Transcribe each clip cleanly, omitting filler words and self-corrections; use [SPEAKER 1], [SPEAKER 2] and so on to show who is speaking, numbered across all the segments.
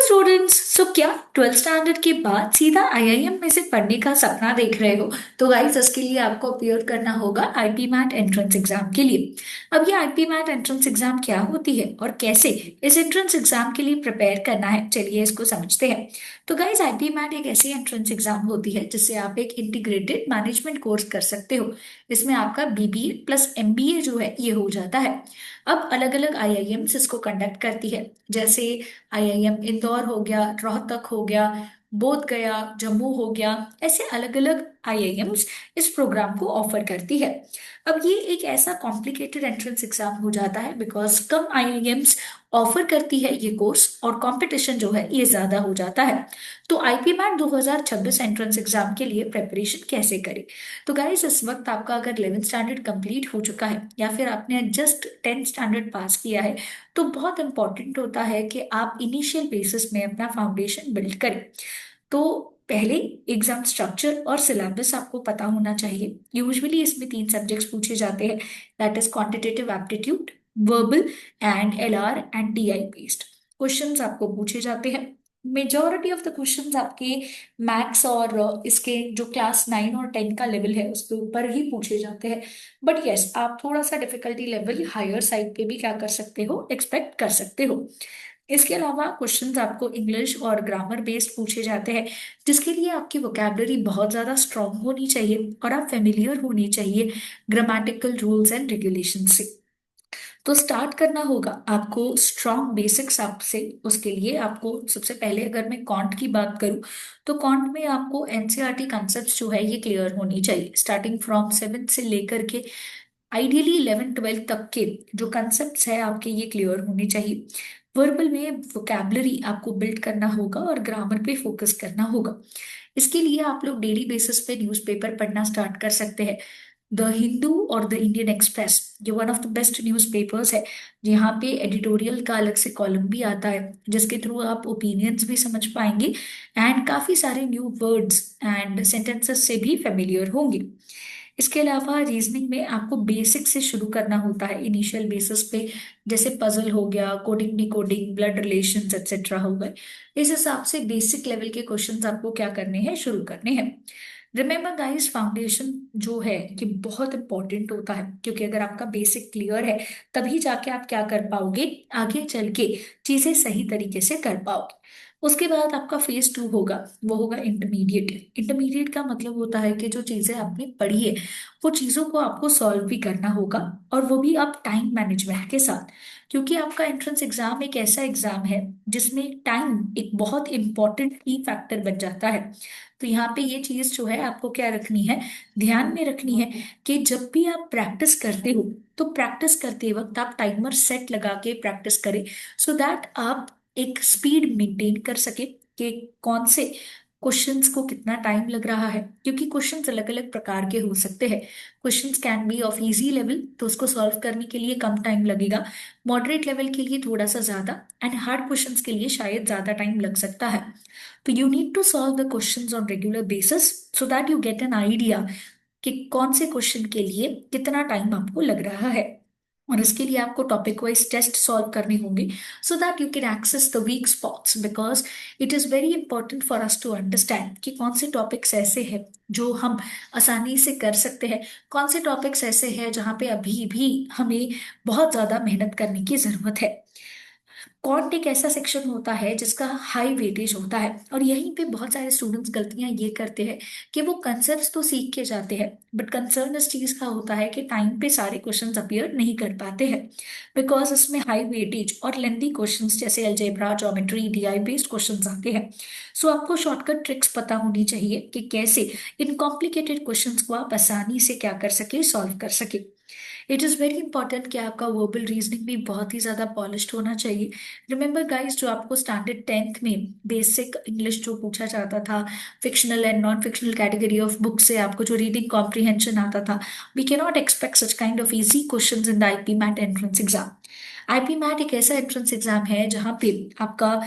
[SPEAKER 1] Students, सो क्या 12th standard के बाद सीधा आईआईएम में से पढ़ने का सपना देख रहे हो? तो गाइस, इसके लिए आपको अपियर करना होगा आईपी मैट एंट्रेंस एग्जाम के लिए। अब ये आईपी मैट एंट्रेंस एग्जाम क्या होती है और कैसे इस एंट्रेंस एग्जाम के लिए प्रिपेयर करना है, चलिए इसको समझते हैं। तो गाइस, आईपी मैट एक ऐसी एंट्रेंस एग्जाम होती है जिससे आप एक इंटीग्रेटेड मैनेजमेंट कोर्स कर सकते हो। इसमें आपका बीबीए प्लस एमबीए जो है ये हो जाता है। अब अलग अलग आईआईएम्स इसको कंडक्ट करती है, जैसे आईआईएम इंदौर हो गया, रोहतक हो गया, बोध गया, जम्मू हो गया। ऐसे अलग अलग आईआईएम्स इस प्रोग्राम को ऑफर करती है। अब ये एक ऐसा कॉम्प्लिकेटेड एंट्रेंस एग्जाम हो जाता है बिकॉज कम आईआईएम्स ऑफर करती है ये कोर्स और कंपटीशन जो है ये ज्यादा हो जाता है। तो आईपी मैट 2026 एंट्रेंस एग्जाम के लिए प्रिपरेशन कैसे करें? तो गाइस, इस वक्त आपका अगर 11th स्टैंडर्ड कंप्लीट हो चुका है या फिर आपने जस्ट 10th स्टैंडर्ड पास किया है, तो बहुत इंपॉर्टेंट होता है कि आप इनिशियल बेसिस में अपना फाउंडेशन बिल्ड करें। तो पहले एग्जाम स्ट्रक्चर और सिलेबस आपको पता होना चाहिए। यूजुअली इसमें तीन सब्जेक्ट्स पूछे जाते हैं, that is quantitative aptitude, verbal and LR and TI based questions आपको पूछे जाते हैं। मेजॉरिटी ऑफ द क्वेश्चंस आपके मैथ्स और इसके जो क्लास 9 और 10 का लेवल है उसके ऊपर ही पूछे जाते हैं। बट यस, आप थोड़ा सा डिफिकल्टी लेवल हायर साइड पे भी क्या कर सकते हो, एक्सपेक्ट कर सकते हो। इसके अलावा क्वेश्चंस आपको इंग्लिश और ग्रामर बेस्ड पूछे जाते हैं, जिसके लिए आपकी वोकैबलरी बहुत ज़्यादा स्ट्रांग होनी चाहिए और आप फेमिलियर होनी चाहिए ग्रामेटिकल रूल्स एंड रेगुलेशन से। तो स्टार्ट करना होगा आपको स्ट्रॉन्ग बेसिक्स आपसे। उसके लिए आपको सबसे पहले, अगर मैं कॉन्ट की बात करूं, तो कॉन्ट में आपको एनसीईआरटी कॉन्सेप्ट्स जो है ये क्लियर होनी चाहिए, स्टार्टिंग फ्रॉम 7th से लेकर के आइडियली 11th 12th तक के जो कंसेप्ट्स है आपके ये क्लियर होने चाहिए। वर्बल में वोकैबलरी आपको बिल्ड करना होगा और ग्रामर पे फोकस करना होगा। इसके लिए आप लोग डेली बेसिस पे न्यूज़पेपर पढ़ना स्टार्ट कर सकते हैं। द हिंदू और द इंडियन एक्सप्रेस, ये one of the best newspapers है। यहाँ पे एडिटोरियल का अलग से कॉलम भी आता है जिसके थ्रू आप ओपिनियंस भी समझ पाएंगे एंड काफी सारे न्यू वर्ड्स एंड सेंटेंसेस से भी फेमिलियर होंगे। इसके अलावा रीजनिंग में आपको बेसिक से शुरू करना होता है, इनिशियल बेसिस पे, जैसे पजल हो गया, coding decoding, blood relations etcetera हो गए। इस हिसाब से बेसिक लेवल के क्वेश्चंस आपको क्या करने हैं, शुरू करने हैं। रिमेम्बर गाइस, फाउंडेशन जो है ये बहुत इंपॉर्टेंट होता है, क्योंकि अगर आपका बेसिक क्लियर है तभी जाके आप क्या कर पाओगे, आगे चल के चीजें सही तरीके से कर पाओगे। उसके बाद आपका फेज 2 होगा, वो होगा इंटरमीडिएट। इंटरमीडिएट का मतलब होता है कि जो चीजें आपने पढ़ी है वो चीजों को आपको सॉल्व भी करना होगा, और वो भी आप टाइम मैनेजमेंट के साथ। क्योंकि आपका एंट्रेंस एग्जाम एक ऐसा एग्जाम है जिसमें टाइम एक बहुत इंपॉर्टेंट की फैक्टर बन जाता है। तो यहाँ पे ये चीज जो है आपको क्या रखनी है, ध्यान में रखनी है, कि जब भी आप प्रैक्टिस करते हो तो प्रैक्टिस करते वक्त आप टाइमर सेट लगा के प्रैक्टिस करें, सो दैट आप एक स्पीड मेंटेन कर सके कि कौन से क्वेश्चंस को कितना टाइम लग रहा है। क्योंकि क्वेश्चंस अलग अलग प्रकार के हो सकते हैं। Questions can be of easy level, तो उसको सॉल्व करने के लिए कम टाइम लगेगा, मॉडरेट लेवल के लिए थोड़ा सा ज्यादा, एंड हार्ड क्वेश्चंस के लिए शायद ज्यादा टाइम लग सकता है। तो you need to solve the questions on regular basis so that you get an idea कि कौन से क्वेश्चन के लिए कितना टाइम आपको लग रहा है। और इसके लिए आपको टॉपिक वाइज टेस्ट सॉल्व करने होंगे, so that you can access the weak spots, because it is very important for us to understand कि कौन से टॉपिक्स ऐसे हैं जो हम आसानी से कर सकते हैं, कौन से टॉपिक्स ऐसे हैं जहाँ पे अभी भी हमें बहुत ज़्यादा मेहनत करने की ज़रूरत है। कॉन्ट एक ऐसा सेक्शन होता है जिसका हाई वेटेज होता है, और यहीं पे बहुत सारे स्टूडेंट्स गलतियां ये करते हैं कि वो कंसेप्ट तो सीख के जाते हैं, बट कंसर्न इस चीज का होता है कि टाइम पे सारे क्वेश्चंस अपीयर नहीं कर पाते हैं, बिकॉज इसमें हाई वेटेज और लेंथी क्वेश्चंस जैसे algebra, geometry, DI based questions आते हैं। सो आपको शॉर्टकट ट्रिक्स पता होनी चाहिए कि कैसे इन कॉम्प्लिकेटेड क्वेश्चंस को आप आसानी से क्या कर सके, सॉल्व कर सके। इट इज़ वेरी इंपॉर्टेंट कि आपका वर्बल रीजनिंग भी बहुत ही ज़्यादा पॉलिश्ड होना चाहिए। रिमेंबर गाइस, जो आपको स्टैंडर्ड 10th में बेसिक इंग्लिश जो पूछा जाता था, fictional and non fictional category of book से आपको जो रीडिंग कॉम्प्रिहेंशन आता था, we can not expect such kind of easy questions in the IPMAT entrance exam. IPMAT एक ऐसा एंट्रेंस एग्जाम है जहाँ पे आपका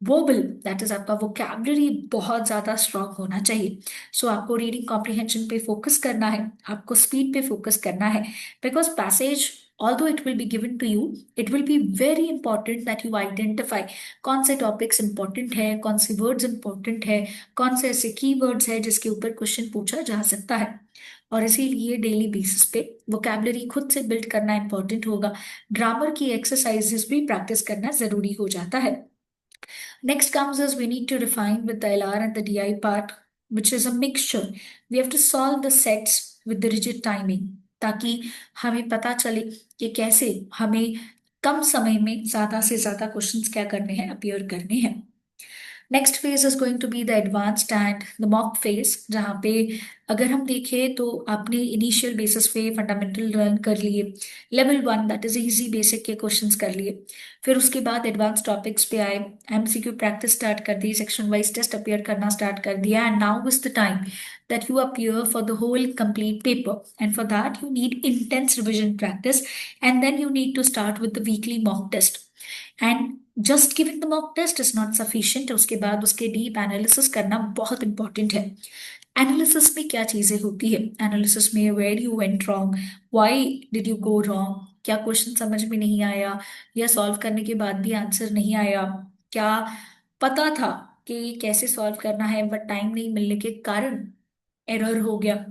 [SPEAKER 1] वर्बल, दैट इज आपका वोकैबुलरी बहुत ज्यादा स्ट्रांग होना चाहिए। सो आपको रीडिंग कॉम्प्रिहेंशन पे फोकस करना है, आपको स्पीड पे फोकस करना है, because passage although it will be given to you, it will be very important that you identify कौन से टॉपिक्स इंपॉर्टेंट है, कौन से वर्ड्स इंपॉर्टेंट है, कौन से ऐसे कीवर्ड्स है जिसके ऊपर क्वेश्चन पूछा जा सकता है। और इसीलिए डेली बेसिस पे वोकैबुलरी खुद से बिल्ड करना इंपॉर्टेंट होगा। ग्रामर की एक्सरसाइजेस भी प्रैक्टिस करना जरूरी हो जाता है। Next comes is we need to refine with the LR and the DI part, which is a mixture. We have to solve the sets with the rigid timing, ताकि हमें पता चले कि कैसे हमें कम समय में ज्यादा से ज्यादा क्वेश्चंस क्या करने हैं, अपीयर करने हैं। Next phase is going to be the advanced and the mock phase, जहाँ पे अगर हम देखें तो आपने इनिशियल बेसिस पे फंडामेंटल लर्न कर लिए, level 1 that is easy basic के क्वेश्चंस कर लिए, फिर उसके बाद एडवांस टॉपिक्स पे आए, एमसीक्यू प्रैक्टिस स्टार्ट कर दी, सेक्शन वाइज टेस्ट अपियर करना स्टार्ट कर दिया, and now is the time that you appear for the whole complete paper, and for that you need intense revision practice, and then you need to start with the weekly mock test. And just giving the mock test is not sufficient, उसके बाद उसके deep analysis करना बहुत important है। Analysis में क्या चीजें होती है, एनालिसिस में where you went wrong, why did you go wrong, क्या क्वेश्चन समझ में नहीं आया, या सॉल्व करने के बाद भी आंसर नहीं आया, क्या पता था कि कैसे सॉल्व करना है बट टाइम नहीं मिलने के कारण एरर हो गया।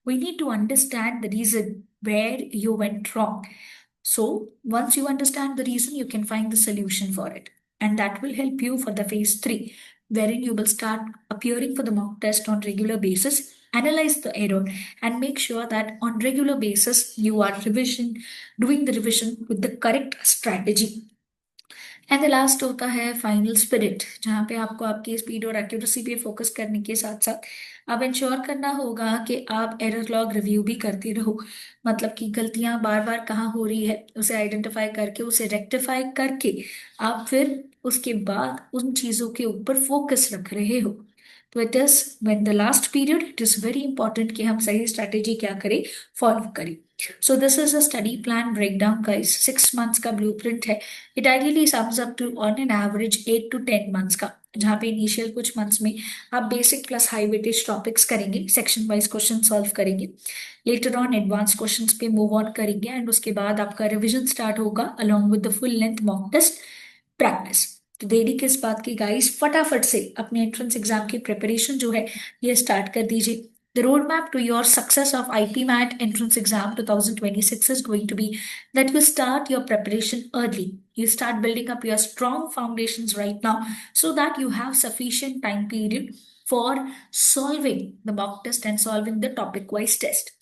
[SPEAKER 1] We need to understand the reason where you went wrong. So once you understand the reason, you can find the solution for it. And that will help you for the phase 3, wherein you will start appearing for the mock test on regular basis, analyze the error, and make sure that on regular basis you are doing the revision with the correct strategy. And the last होता है final spirit, जहाँ पे आपको आपकी speed और accuracy पे focus करने के साथ साथ अब इंश्योर करना होगा कि आप एरर लॉग रिव्यू भी करते रहो। मतलब कि गलतियां बार बार कहाँ हो रही है उसे आइडेंटिफाई करके उसे रेक्टिफाई करके आप फिर उसके बाद उन चीजों के ऊपर फोकस रख रहे हो। तो it is when the last period it is very important कि हम सही स्ट्रेटेजी क्या करें, फॉलो करें। So this is a study plan breakdown का 6 मंथ्स का ब्लूप्रिंट है। It ideally sums up to on an average 8 to 10 months का, जहाँ पे इनिशियल कुछ मंथ्स में आप basic plus high weightage topics करेंगे, सेक्शन वाइज क्वेश्चन सॉल्व करेंगे, लेटर ऑन एडवांस क्वेश्चंस पे मूव ऑन करेंगे, एंड उसके बाद आपका रिवीजन स्टार्ट होगा along with the full length mock test practice. तो देरी किस बात की गाइस, फटाफट से अपने एंट्रेंस एग्जाम की प्रिपरेशन जो है ये स्टार्ट कर दीजिए। The roadmap to your success of IPMAT entrance exam 2026 is going to be that you start your preparation early. You start building up your strong foundations right now so that you have sufficient time period for solving the mock test and solving the topic wise test.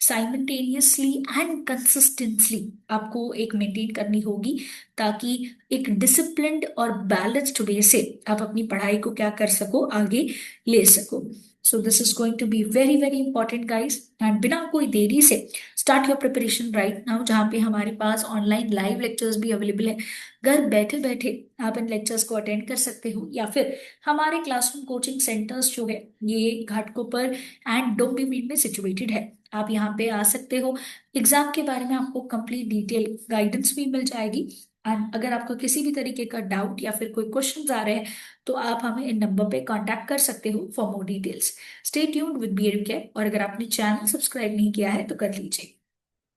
[SPEAKER 1] Simultaneously and consistently आपको एक maintain करनी होगी, ताकि एक disciplined और balanced way से आप अपनी पढ़ाई को क्या कर सको, आगे ले सको। So this is going to be very very important guys, and बिना कोई देरी से start your preparation right now, जहाँ पे हमारे पास ऑनलाइन लाइव लेक्चर्स भी अवेलेबल है। घर बैठे बैठे आप इन लेक्चर्स को अटेंड कर सकते हो, या फिर हमारे क्लासरूम कोचिंग सेंटर्स जो है ये घाटकोपर एंड डोंबिवली में सिचुएटेड है। आप यहाँ पे आ सकते हो, एग्जाम के बारे में आपको कंप्लीट डिटेल गाइडेंस भी मिल जाएगी, एंड अगर आपको किसी भी तरीके का डाउट या फिर कोई क्वेश्चंस आ रहे हैं तो आप हमें इन नंबर पे कांटेक्ट कर सकते हो for more details. Stay tuned with be care, और अगर आपने चैनल सब्सक्राइब नहीं किया है तो कर लीजिए।